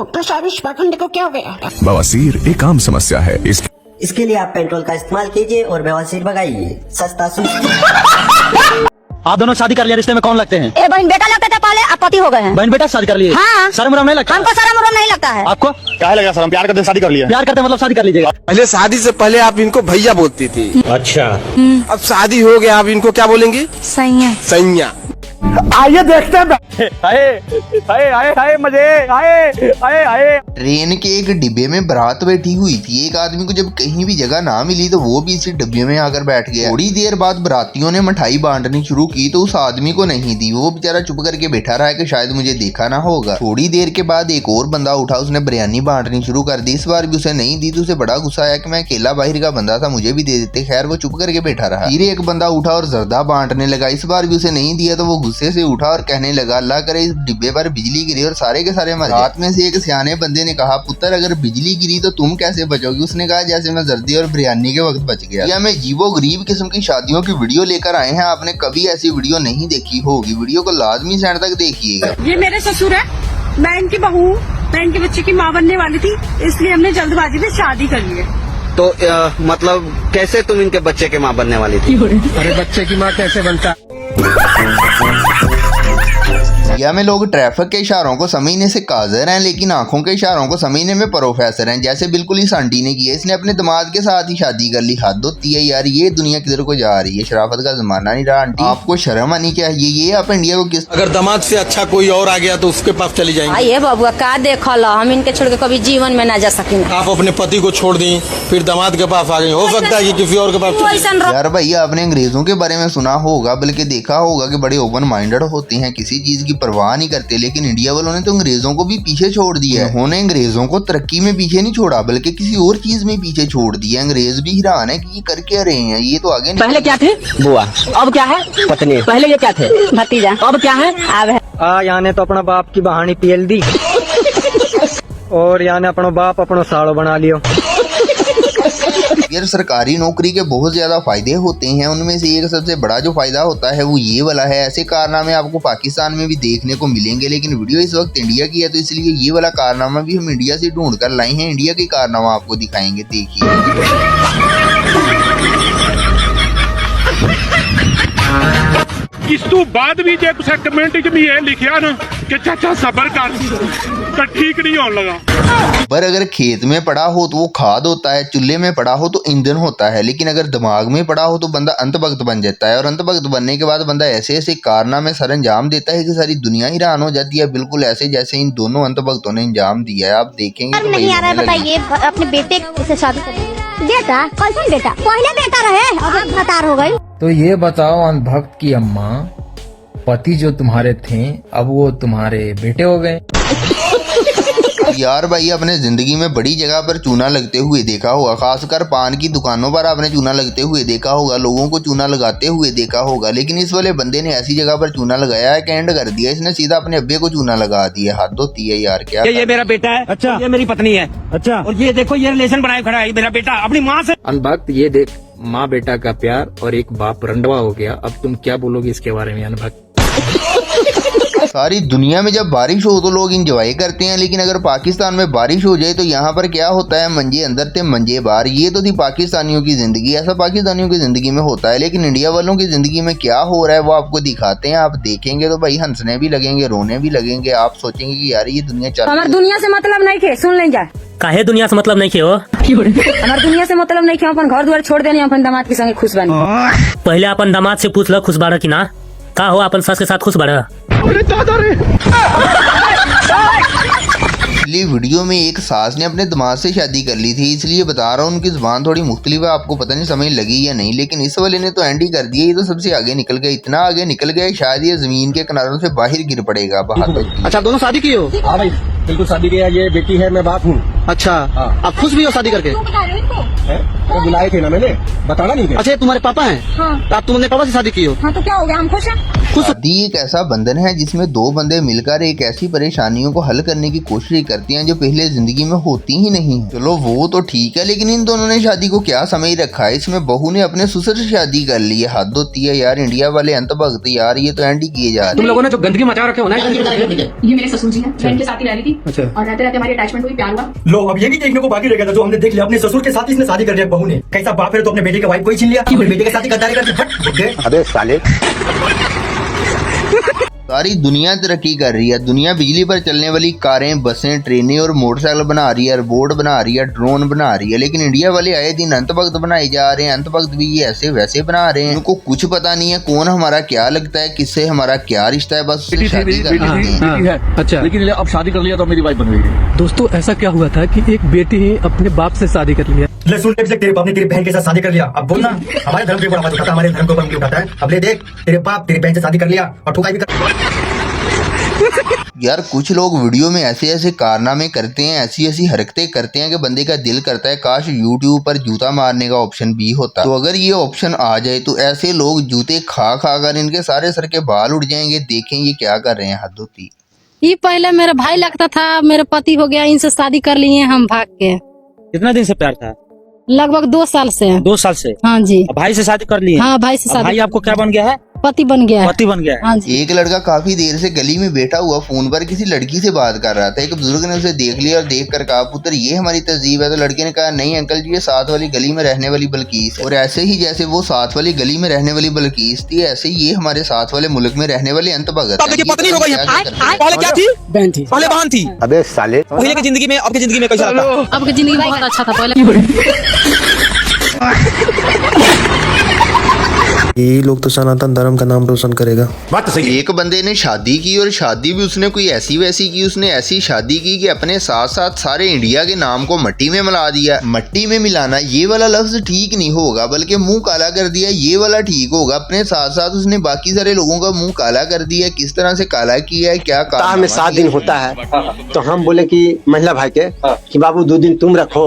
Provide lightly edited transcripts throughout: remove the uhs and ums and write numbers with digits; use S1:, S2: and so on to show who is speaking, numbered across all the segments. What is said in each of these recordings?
S1: Doctor साहब इस पाखंड को क्या हो गया?
S2: बवासीर एक आम समस्या है।
S3: इसके लिए आप पेट्रोल का इस्तेमाल कीजिए और बवासीर भगाइए। सस्ता सुसता।
S4: आप दोनों शादी कर लिया, रिश्ते में कौन लगते हैं?
S5: ए बहन बेटा लगते थे पहले, अब पति हो गए हैं।
S4: बहन बेटा शादी कर लिए?
S5: हाँ।
S4: शर्म नहीं लगता?
S5: हमको शर्म वरम नहीं लगता है।
S4: आपको
S6: क्या लगा शर्म? प्यार करते शादी कर लिया?
S4: प्यार करते मतलब शादी कर लीजिएगा।
S7: पहले शादी से पहले आप इनको भैया बोलती थी।
S6: अच्छा।
S7: अब शादी हो गया, आप इनको क्या बोलेंगी?
S5: सैया।
S7: सैया।
S6: आइए देखते हैं। आए मजे आए।
S8: ट्रेन के एक डिब्बे में बारात बैठी हुई थी। एक आदमी को जब कहीं भी जगह ना मिली तो वो भी इसी डिब्बे में आकर बैठ गया। थोड़ी देर बाद बारातियों ने मिठाई बांटनी शुरू की तो उस आदमी को नहीं दी। वो बेचारा चुप करके बैठा रहा कि शायद मुझे देखा ना होगा। थोड़ी देर के बाद एक और बंदा उठा, उसने बिरयानी बांटनी शुरू कर दी। इस बार भी उसे नहीं दी तो उसे बड़ा गुस्सा आया कि मैं अकेला बाहर का बंदा था, मुझे भी दे देते। खैर वो चुप करके बैठा रहा। फिर एक बंदा उठा और जर्दा बांटने लगा। इस बार भी उसे नहीं दिया तो वो गुस्से से उठा और कहने लगा, अल्लाह करे इस डिब्बे पर बिजली गिरी और सारे के सारे मर जाए। रात में से एक सियाने बंदे ने कहा, पुत्र अगर बिजली गिरी तो तुम कैसे बचोगे? उसने कहा, जैसे मैं जर्दी और बिरयानी के वक्त बच गया। या मैं जीवो गरीब किस्म की शादियों की वीडियो लेकर आए हैं। आपने कभी ऐसी वीडियो नहीं देखी होगी। वीडियो को लाजमी से एंड तक देखिएगा।
S9: ये मेरे ससुर है, मैं इनकी बहू, मैं इनके बच्चे की माँ बनने वाली थी, इसलिए हमने जल्दबाजी में शादी कर ली है।
S10: तो मतलब कैसे तुम इनके बच्चे की माँ बनने वाली थी?
S7: अरे बच्चे की माँ कैसे बनता?
S8: या में लोग ट्रैफिक के इशारों को समझने से काजर हैं लेकिन आंखों के इशारों को समझने में प्रोफेसर हैं। जैसे बिल्कुल इस आंटी ने किया, इसने अपने दामाद के साथ ही शादी कर ली। हद होती है यार, ये दुनिया किधर को जा रही है। शराफत का जमाना नहीं रहा। आंटी आपको शर्म आनी चाहिए। ये आप इंडिया को किस
S7: अगर दामाद से अच्छा कोई और आ गया तो उसके पास चली जाएंगे।
S5: ये बाबुआ का देखा ला, हम इनके छोड़ के कभी जीवन में ना जा सकेंगे।
S7: आप अपने पति को छोड़ दी फिर दामाद के पास आ गई, हो सकता है कि किसी और के पास।
S8: यार भाई आपने अंग्रेजों के बारे में सुना होगा, बल्कि देखा होगा कि बड़े ओपन माइंडेड होते हैं, किसी चीज की परवाह नहीं करते। लेकिन इंडिया वालों ने तो अंग्रेजों को भी पीछे छोड़ दिया है। उन्होंने अंग्रेजों को तरक्की में पीछे नहीं छोड़ा बल्कि किसी और चीज में पीछे छोड़ दिया। अंग्रेज भी हैरान है कि ये कर क्या रहे हैं। ये तो आगे
S4: पहले क्या थे? बुआ। अब क्या है? पत्नी। पहले ये क्या थे?
S5: भतीजा।
S4: अब क्या है?
S5: अब है।
S4: यहाँ ने तो अपना बाप की बहानी पील दी और यहाँ ने अपना बाप अपना साड़ो बना लियो।
S8: यार सरकारी नौकरी के बहुत ज्यादा फायदे होते हैं। उनमें से एक सबसे बड़ा जो फायदा होता है वो ये वाला है। ऐसे कारनामे आपको पाकिस्तान में भी देखने को मिलेंगे, लेकिन वीडियो इस वक्त इंडिया की है तो इसलिए ये वाला कारनामा भी हम इंडिया से ढूंढ कर लाए हैं। इंडिया के कारनामा आपको दिखाएंगे, देखिए।
S6: इस तो बाद भी जो कुछ कमेंट भी है लिखिया ना कि चाचा सबर कर तो ठीक नहीं होने लगा।
S8: पर अगर खेत में पड़ा हो तो वो खाद होता है, चूल्हे में पड़ा हो तो ईंधन होता है, लेकिन अगर दिमाग में पड़ा हो तो बंदा अंतभक्त बन जाता है। और अंतभक्त बनने के बाद बंदा ऐसे ऐसे कारनामे सर अंजाम देता है कि सारी दुनिया ही हैरान हो जाती है। बिल्कुल ऐसे जैसे इन दोनों अंतभक्तों ने अंजाम दिया है। आप देखेंगे तो
S5: नहीं आ रहा है, बताइए अपने बेटे से शादी करेंगे? बेटा कौन बेटा? पहले बेटा रहे, अब भतार हो गई।
S11: तो ये बताओ अंधभक्त की अम्मा, पति जो तुम्हारे थे अब वो तुम्हारे बेटे हो गए।
S8: यार भाई अपने जिंदगी में बड़ी जगह पर चूना लगते हुए देखा होगा, खासकर पान की दुकानों पर आपने चूना लगते हुए देखा होगा, लोगों को चूना लगाते हुए देखा होगा। लेकिन इस वाले बंदे ने ऐसी जगह पर चूना लगाया है कि एंड कर दिया। इसने सीधा अपने अब्बे को चूना लगा दिया। हद होती है यार। क्या
S4: ये मेरा बेटा है। अच्छा। ये मेरी पत्नी है। अच्छा। और ये देखो ये रिलेशन बनाए खड़ा है मेरा बेटा अपनी माँ से।
S11: अनभक्त ये देख, माँ बेटा का प्यार और एक बाप रंडवा हो गया। अब तुम क्या बोलोगे इसके बारे में अनभक्त?
S8: सारी दुनिया में जब बारिश हो तो लोग इंजॉय करते हैं, लेकिन अगर पाकिस्तान में बारिश हो जाए तो यहाँ पर क्या होता है, मंजे अंदर थे मंजे बाहर। ये तो थी पाकिस्तानियों की जिंदगी। ऐसा पाकिस्तानियों की जिंदगी में होता है, लेकिन इंडिया वालों की जिंदगी में क्या हो रहा है वो आपको दिखाते हैं। आप देखेंगे तो भाई हंसने भी लगेंगे, रोने भी लगेंगे। आप सोचेंगे कि यार ये दुनिया चल
S5: हमारे दुनिया से मतलब नहीं थे, सुन लेंगे।
S4: काहे दुनिया से मतलब नहीं खे हो?
S5: हमारे दुनिया से मतलब नहीं थे, अपन घर द्वार छोड़ देने अपन दामाद के संगे खुश बने।
S4: पहले अपन दामाद से पूछ लो खुश बाड़ा की ना। का हो अपन सास के साथ खुश बाड़ा?
S8: पिछली वीडियो में एक सास ने अपने दामाद से शादी कर ली थी, इसलिए बता रहा हूँ उनकी जुबान थोड़ी मुख्तलिफ है। आपको पता नहीं समझ लगी या नहीं, लेकिन इस वाले ने तो एंड ही कर दिया। ये तो सबसे आगे निकल गया, इतना आगे निकल गया शायद ये जमीन के किनारों से बाहर गिर पड़ेगा।
S10: अच्छा दोनों शादी की हो?
S6: हाँ भाई बिल्कुल शादी किया। ये बेटी है, मैं बाप हूँ।
S10: अच्छा आप खुश भी हो शादी करके?
S3: बुलाए थे ना मैंने, बताना नहीं।
S10: अच्छा तुम्हारे पापा हैं?
S9: हाँ।
S10: तो आप तुमने पापा से शादी की हो?
S9: हाँ तो क्या हो गया, हम खुश हैं।
S8: शादी एक ऐसा बंधन है जिसमें दो बंदे मिलकर एक ऐसी परेशानियों को हल करने की कोशिश करते हैं जो पहले जिंदगी में होती ही नहीं है। चलो वो तो ठीक है, लेकिन इन दोनों ने शादी को क्या समझ रखा है। इसमें बहू ने अपने ससुर से शादी कर ली है। हद होती है यार, इंडिया वाले अंत भक्त यार, ये तो एंडी किए जा रहे हैं।
S1: तुम लोगों ने जो गंदगी मचा रखे हो ना,
S9: ये मेरे ससुर जी हैं, फ्रेंड के साथ ही रह रही थी। अच्छा। और रहते रहते हमारी अटैचमेंट हुई, प्यार हुआ।
S3: लो अब ये भी देखने को बाकी रह गया था जो हमने देख लिया, अपने ससुर के साथ इसने शादी कर लिया बहू ने। कैसा बाप है तो अपने बेटे के वाइफ को ही छीन लिया, अपने बेटे के साथ ही गद्दारी करके।
S10: अबे साले
S8: सारी दुनिया तरक्की कर रही है। दुनिया बिजली पर चलने वाली कारें, बसें, ट्रेनें और मोटरसाइकिल बना रही है, रोबोट बना रही है, ड्रोन बना रही है, लेकिन इंडिया वाले आए दिन अंतभक्त बनाए जा रहे हैं। अंतभक्त भी ये ऐसे वैसे बना रहे हैं। उनको कुछ पता नहीं है कौन हमारा क्या लगता है, किससे हमारा क्या रिश्ता है, बस शादी कर लेते हैं।
S6: अच्छा, लेकिन अब शादी कर लिया तो मेरी वाइफ बन गई।
S4: दोस्तों ऐसा क्या हुआ था कि एक बेटी ही अपने बाप से शादी कर लिया।
S3: ले सुन, तेरे बाप ने तेरी बहन के साथ शादी कर लिया। अब बोलना हमारे धर्म के ऊपर आवाज उठाता, हमारे धर्म के ऊपर ऊँगली उठाता है। अब ले देख, तेरे बाप तेरी बहन से शादी कर लिया और ठुकाई भी कर।
S8: यार कुछ लोग वीडियो में ऐसे ऐसे कारनामे करते हैं, ऐसी ऐसी हरकतें करते हैं कि बंदे का दिल करता है काश यूट्यूब पर जूता मारने का ऑप्शन भी होता। तो अगर ये ऑप्शन आ जाए तो ऐसे लोग जूते खा खा कर इनके सारे सर के बाल उड़ जाएंगे। देखें ये क्या कर रहे हैं, हद होती।
S5: ये पहले मेरा भाई लगता था, मेरा पति हो गया, इनसे शादी कर लिए हम भाग के।
S4: कितना दिन से प्यार था?
S5: लगभग 2 साल से।
S4: 2 साल से?
S5: हाँ जी।
S4: भाई से शादी कर ली?
S5: हाँ भाई से शादी।
S4: भाई आपको क्या बन गया है?
S5: पति बन गया है।
S4: पति बन गया है।
S5: हाँ जी।
S8: एक लड़का काफी देर से गली में बैठा हुआ फोन पर किसी लड़की से बात कर रहा था। एक बुजुर्ग ने उसे देख लिया और देखकर कहा, पुत्र ये हमारी तहजीब है। तो लड़के ने कहा, नहीं अंकल जी, ये साथ वाली गली में रहने वाली बल्कीस है। और ऐसे ही जैसे वो साथ वाली गली में रहने वाली बल्कीस थी, ऐसे ही ये हमारे साथ वाले मुल्क में रहने वाले अंत भगत।
S7: पत्नी हो गई, पहले क्या थी?
S4: बहन थी।
S7: पहले बहन थी।
S10: अबे साले
S7: पहले की जिंदगी में आपकी जिंदगी में कैसा लगा?
S5: आपकी जिंदगी बहुत अच्छा था पहले।
S2: ये लोग तो सनातन धर्म का नाम रोशन करेगा।
S8: बात तो सही। एक बंदे ने शादी की और शादी भी उसने कोई ऐसी वैसी की। उसने ऐसी शादी की कि अपने साथ साथ सारे इंडिया के नाम को मट्टी में मिला दिया। मट्टी में मिलाना ये वाला लफ्ज ठीक नहीं होगा, बल्कि मुंह काला कर दिया ये वाला ठीक होगा। अपने साथ साथ उसने बाकी सारे लोगों का मुंह काला कर दिया। किस तरह से काला किया है, क्या
S10: सप्ताह में 7 दिन होता है, तो हम बोले कि महिला भाई के कि बाबू 2 दिन तुम रखो,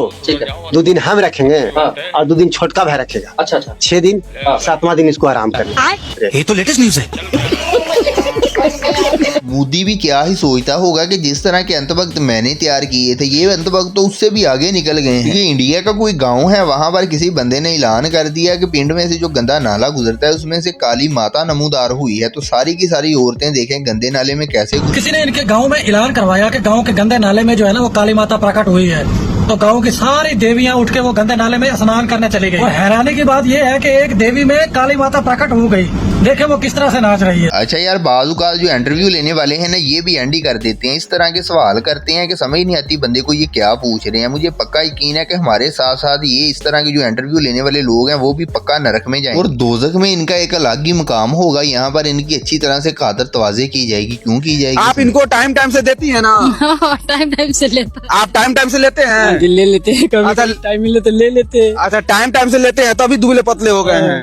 S10: 2 दिन हम रखेंगे और 2 दिन छोटका भाई रखेगा। अच्छा 6 दिन, 7वां दिन इसको आराम करना।
S7: ये तो लेटेस्ट न्यूज है।
S8: मोदी भी क्या ही सोचता होगा कि जिस तरह के अंतभक्त मैंने तैयार किए थे, ये अंतभक्त तो उससे भी आगे निकल गए हैं। ये इंडिया का कोई गांव है, वहां पर किसी बंदे ने ऐलान कर दिया कि पिंड में से जो गंदा नाला गुजरता है उसमें से काली माता नमूदार हुई है। तो सारी की सारी औरतें देखें गंदे नाले में कैसे।
S4: किसी ने इनके गांव में ऐलान करवाया कि गांव के गंदे नाले में जो है ना वो काली माता प्रकट हुई है। तो गांव की सारी देवियां उठ के वो गंदे नाले में स्नान करने चली गई। और हैरानी की बात यह है कि एक देवी में काली माता प्रकट हो गई। देखे वो किस तरह से नाच रही है।
S8: अच्छा यार, बाजूकाल जो इंटरव्यू लेने वाले हैं ना, ये भी एंडी कर देते हैं। इस तरह के सवाल करते हैं कि समझ नहीं आती बंदे को ये क्या पूछ रहे हैं। मुझे पक्का यकीन है कि हमारे साथ साथ ये इस तरह के जो इंटरव्यू लेने वाले लोग हैं वो भी पक्का नरक में जाएंगे और दोजख में इनका एक अलग ही मुकाम होगा। यहाँ पर इनकी अच्छी तरह से खातर तवाज़े की जाएगी। क्यों की जाएगी?
S7: आप इनको टाइम टाइम से देती है ना?
S5: टाइम से लेता।
S7: आप टाइम से लेते हैं?
S4: ले लेते हैं, कभी
S7: अच्छा,
S4: टाइम मिले तो ले लेते हैं।
S7: अच्छा टाइम से लेते हैं, तभी दुबले पतले हो गए हैं।